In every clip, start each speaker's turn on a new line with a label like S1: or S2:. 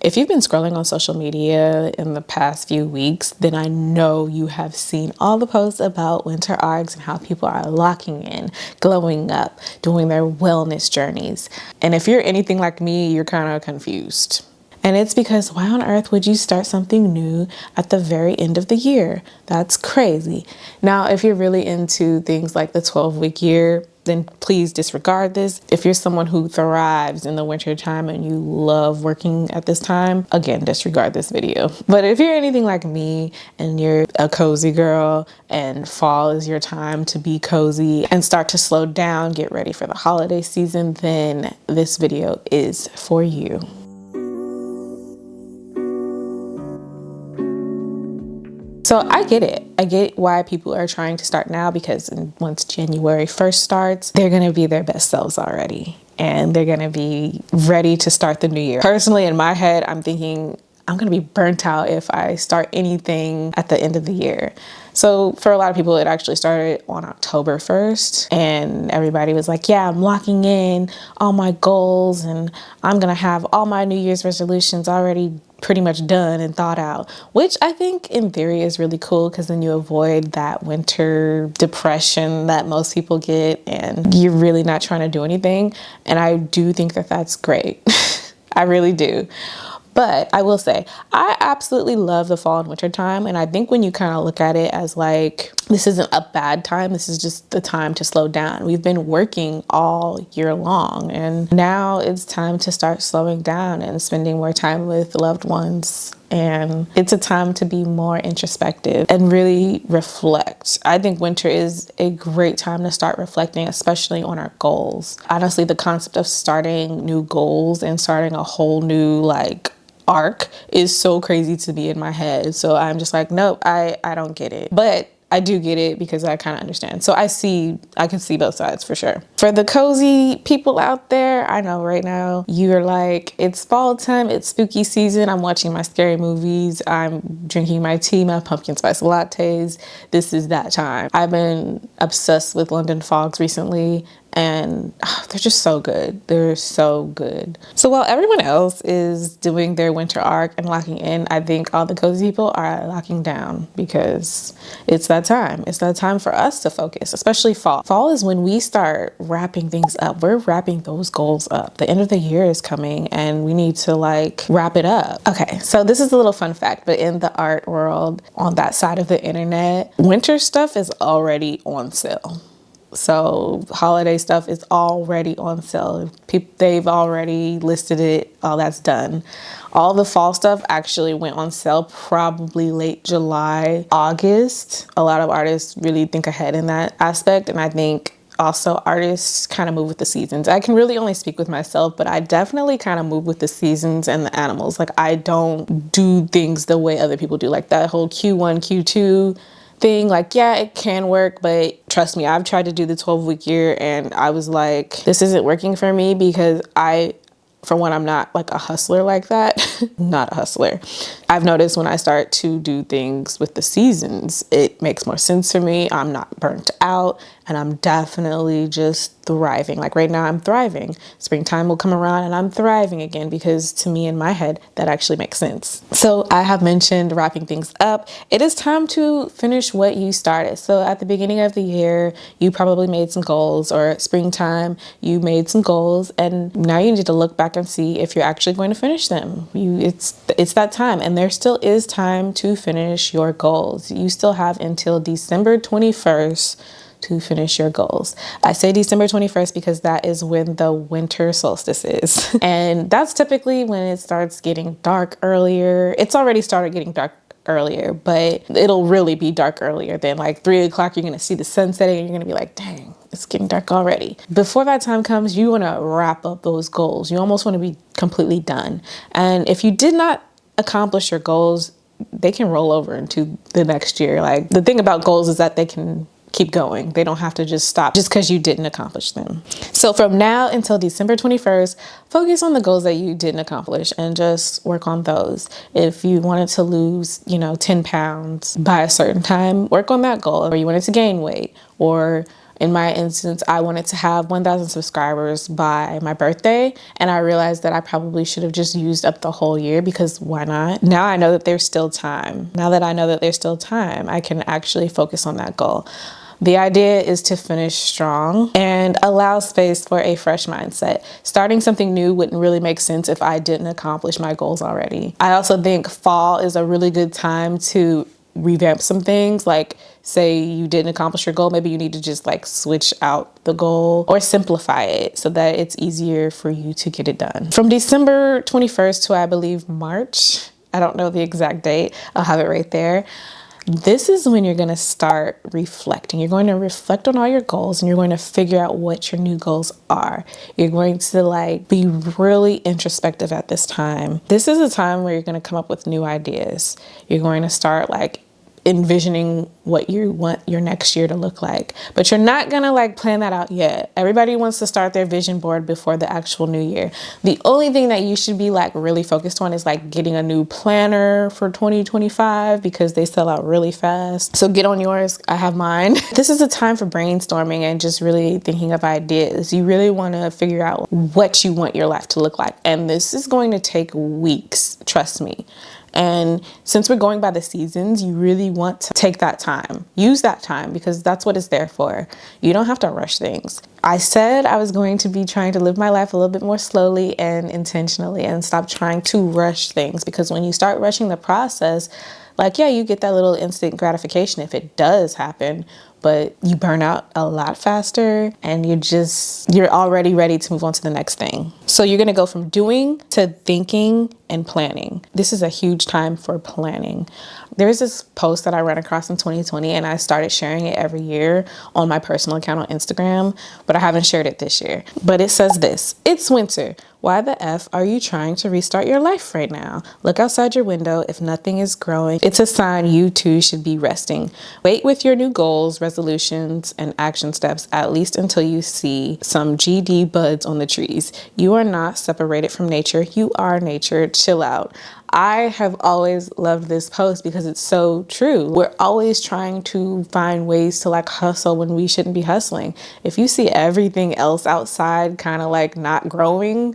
S1: If you've been scrolling on social media in the past few weeks, then I know you have seen all the posts about winter arcs and how people are locking in, glowing up, doing their wellness journeys. And if you're anything like me, you're kind of confused. And it's because why on earth would you start something new at the very end of the year? That's crazy. Now, if you're really into things like the 12-week year, then please disregard this. If you're someone who thrives in the winter time and you love working at this time, again, disregard this video. But if you're anything like me and you're a cozy girl and fall is your time to be cozy and start to slow down, get ready for the holiday season, then this video is for you. So I get it. I get why people are trying to start now, because once January 1st starts, they're going to be their best selves already. And they're going to be ready to start the new year. Personally, in my head, I'm thinking I'm going to be burnt out if I start anything at the end of the year. So for a lot of people, it actually started on October 1st. And everybody was like, yeah, I'm locking in all my goals and I'm going to have all my New Year's resolutions already pretty much done and thought out, which I think in theory is really cool, because then you avoid that winter depression that most people get and you're really not trying to do anything. And I do think that that's great. I really do. But I will say, I absolutely love the fall and winter time. And I think when you kind of look at it as like, this isn't a bad time, this is just the time to slow down. We've been working all year long, and now it's time to start slowing down and spending more time with loved ones. And it's a time to be more introspective and really reflect. I think winter is a great time to start reflecting, especially on our goals. Honestly, the concept of starting new goals and starting a whole new arc is so crazy to me in my head. So I'm just like, nope, I don't get it. But I do get it because I kind of understand. So I can see both sides for sure. For the cozy people out there, I know right now you're like, it's fall time, it's spooky season. I'm watching my scary movies. I'm drinking my tea, my pumpkin spice lattes. This is that time. I've been obsessed with London Fogs recently, and they're just so good. They're so good. So while everyone else is doing their winter arc and locking in, I think all the cozy people are locking down, because it's that time. It's that time for us to focus, especially fall. Fall is when we start wrapping things up. We're wrapping those goals up. The end of the year is coming and we need to wrap it up. Okay, so this is a little fun fact, but in the art world, on that side of the internet, winter stuff is already on sale. So holiday stuff is already on sale. They've already listed it. All that's done. All the fall stuff actually went on sale probably late July, August. A lot of artists really think ahead in that aspect. And I think also artists kind of move with the seasons. I can really only speak with myself, but I definitely kind of move with the seasons and the animals. I don't do things the way other people do. That whole Q1, Q2 thing, yeah, it can work, but trust me, I've tried to do the 12-week year and I was like, this isn't working for me, because for one, I'm not a hustler like that. Not a hustler. I've noticed when I start to do things with the seasons, it makes more sense for me. I'm not burnt out and I'm definitely just thriving. Right now I'm thriving. Springtime will come around and I'm thriving again, because to me in my head, that actually makes sense. So I have mentioned wrapping things up. It is time to finish what you started. So at the beginning of the year, you probably made some goals, or springtime, you made some goals, and now you need to look back and see if you're actually going to finish them. It's that time, and there still is time to finish your goals. You still have until December 21st to finish your goals. I say December 21st because that is when the winter solstice is. And that's typically when it starts getting dark earlier. It's already started getting dark earlier, but it'll really be dark earlier than 3 o'clock. You're going to see the sun setting and you're going to be like, dang, it's getting dark already. Before that time comes, you want to wrap up those goals. You almost want to be completely done. And if you did not accomplish your goals, they can roll over into the next year. The thing about goals is that they can keep going. They don't have to just stop just because you didn't accomplish them. So from now until December 21st, focus on the goals that you didn't accomplish and just work on those. If you wanted to lose, 10 pounds by a certain time, work on that goal. Or you wanted to gain weight, or In my instance, I wanted to have 1,000 subscribers by my birthday, and I realized that I probably should have just used up the whole year, because why not? Now I know that there's still time. Now that I know that there's still time, I can actually focus on that goal. The idea is to finish strong and allow space for a fresh mindset. Starting something new wouldn't really make sense if I didn't accomplish my goals already. I also think fall is a really good time to revamp some things. Like, say you didn't accomplish your goal, maybe you need to just like switch out the goal or simplify it so that it's easier for you to get it done. From December 21st to, I believe, March, I don't know the exact date, I'll have it right there. This is when you're going to start reflecting. You're going to reflect on all your goals, and you're going to figure out what your new goals are. You're going to like be really introspective at this time. This is a time where you're going to come up with new ideas. You're going to start like envisioning what you want your next year to look like, but you're not gonna like plan that out yet. Everybody wants to start their vision board before the actual new year. The only thing that you should be like really focused on is like getting a new planner for 2025, because they sell out really fast. So get on yours. I have mine. This is a time for brainstorming and just really thinking of ideas. You really want to figure out what you want your life to look like, and this is going to take weeks, trust me. And since we're going by the seasons, you really want to take that time. Use that time, because that's what it's there for. You don't have to rush things. I said I was going to be trying to live my life a little bit more slowly and intentionally, and stop trying to rush things, because when you start rushing the process, like, yeah, you get that little instant gratification if it does happen, but you burn out a lot faster, and you're already ready to move on to the next thing. So you're going to go from doing to thinking and planning. This is a huge time for planning. There's this post that I ran across in 2020, and I started sharing it every year on my personal account on Instagram, but I haven't shared it this year. But it says this: it's winter. Why the F are you trying to restart your life right now? Look outside your window. If nothing is growing, it's a sign you too should be resting. Wait with your new goals, resolutions, and action steps, at least until you see some GD buds on the trees. You are not separated from nature. You are nature. Chill out. I have always loved this post because it's so true. We're always trying to find ways to like hustle when we shouldn't be hustling. If you see everything else outside kind of like not growing,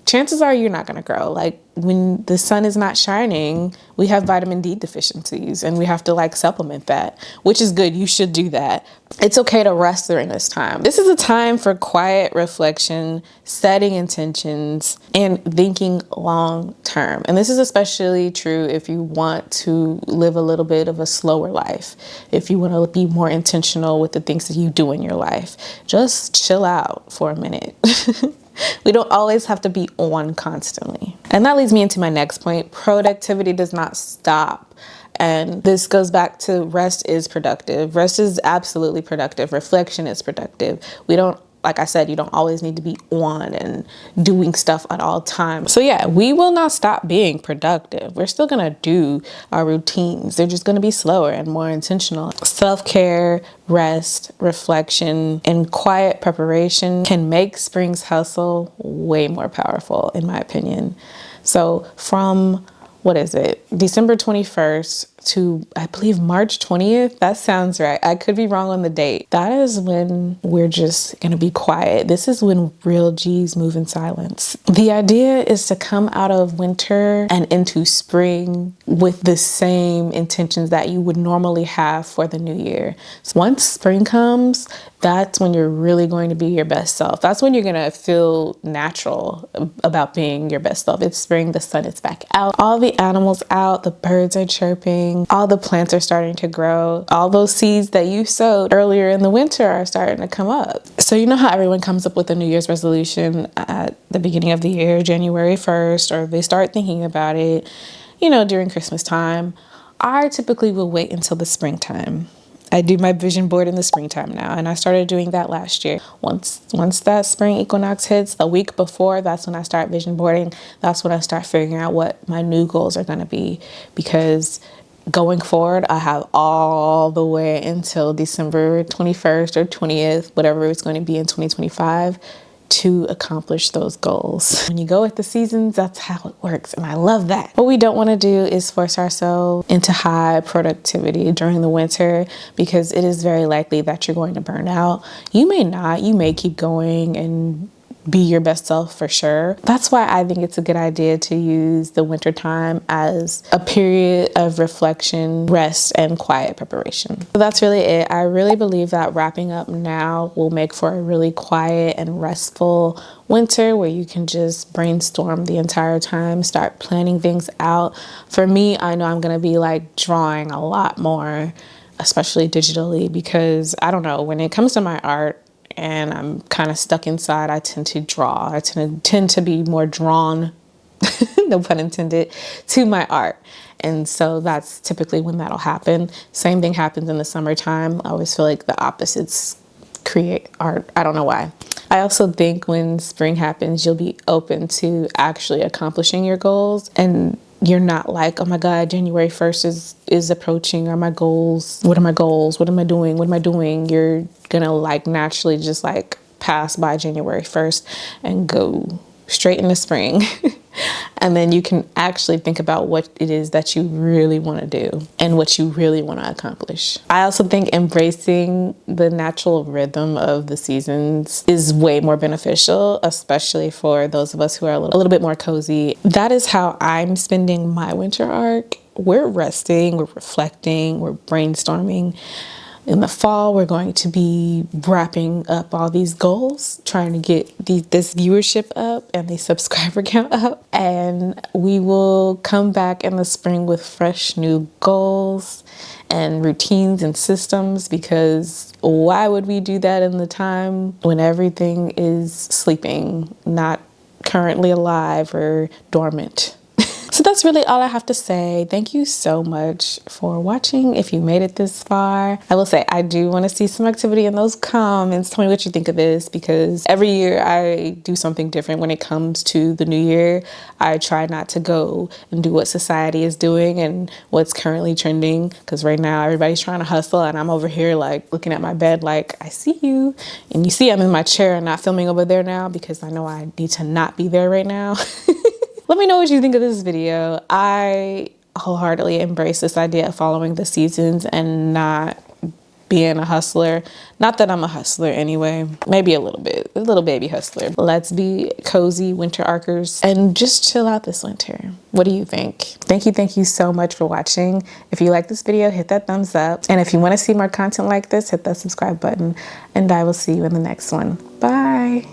S1: chances are you're not going to grow. Like, when the sun is not shining, we have vitamin D deficiencies, and we have to like supplement that, which is good. You should do that. It's okay to rest during this time. This is a time for quiet reflection, setting intentions, and thinking long term. And this is especially true if you want to live a little bit of a slower life, if you want to be more intentional with the things that you do in your life. Just chill out for a minute. We don't always have to be on constantly. And that leads me into my next point. Productivity does not stop. And this goes back to rest is productive. Rest is absolutely productive. Reflection is productive. Like I said, you don't always need to be on and doing stuff at all times. So yeah, we will not stop being productive. We're still gonna do our routines. They're just gonna be slower and more intentional. Self-care, rest, reflection, and quiet preparation can make spring's hustle way more powerful, in my opinion. So from December 21st to, I believe, March 20th. That sounds right. I could be wrong on the date. That is when we're just going to be quiet. This is when real G's move in silence. The idea is to come out of winter and into spring with the same intentions that you would normally have for the new year. So once spring comes, that's when you're really going to be your best self. That's when you're going to feel natural about being your best self. It's spring, the sun is back out, all the animals out, the birds are chirping, all the plants are starting to grow. All those seeds that you sowed earlier in the winter are starting to come up. So you know how everyone comes up with a New Year's resolution at the beginning of the year, January 1st, or they start thinking about it, during Christmas time. I typically will wait until the springtime. I do my vision board in the springtime now, and I started doing that last year. Once that spring equinox hits, a week before, that's when I start vision boarding. That's when I start figuring out what my new goals are going to be, because going forward, I have all the way until December 21st or 20th, whatever it's going to be in 2025, to accomplish those goals. When you go with the seasons, that's how it works, and I love that. What we don't want to do is force ourselves into high productivity during the winter, because it is very likely that you're going to burn out. You may not, you may keep going and be your best self for sure. That's why I think it's a good idea to use the winter time as a period of reflection, rest, and quiet preparation. So that's really it. I really believe that wrapping up now will make for a really quiet and restful winter where you can just brainstorm the entire time, start planning things out. For me, I know I'm gonna be like drawing a lot more, especially digitally, because I don't know, when it comes to my art, and I'm kind of stuck inside, I tend to draw. I tend to be more drawn, no pun intended, to my art. And so that's typically when that'll happen. Same thing happens in the summertime. I always feel like the opposites create art. I don't know why. I also think when spring happens, you'll be open to actually accomplishing your goals, and you're not like, oh my God, January 1st is approaching. Are my goals? What are my goals? What am I doing? What am I doing? You're gonna like naturally just like pass by January 1st and go straight into spring. And then you can actually think about what it is that you really want to do and what you really want to accomplish. I also think embracing the natural rhythm of the seasons is way more beneficial, especially for those of us who are a little bit more cozy. That is how I'm spending my winter arc. We're resting, we're reflecting, we're brainstorming. In the fall, we're going to be wrapping up all these goals, trying to get this viewership up and the subscriber count up. And we will come back in the spring with fresh new goals and routines and systems, because why would we do that in the time when everything is sleeping, not currently alive or dormant? So that's really all I have to say. Thank you so much for watching. If you made it this far, I will say I do want to see some activity in those comments. Tell me what you think of this, because every year I do something different when it comes to the new year. I try not to go and do what society is doing and what's currently trending, because right now everybody's trying to hustle and I'm over here like looking at my bed like, I see you. And you see I'm in my chair and not filming over there now because I know I need to not be there right now. Let me know what you think of this video. I wholeheartedly embrace this idea of following the seasons and not being a hustler. Not that I'm a hustler anyway, maybe a little bit, a little baby hustler. Let's be cozy winter archers and just chill out this winter. What do you think? Thank you so much for watching. If you like this video, hit that thumbs up. And if you want to see more content like this, hit that subscribe button, and I will see you in the next one. Bye.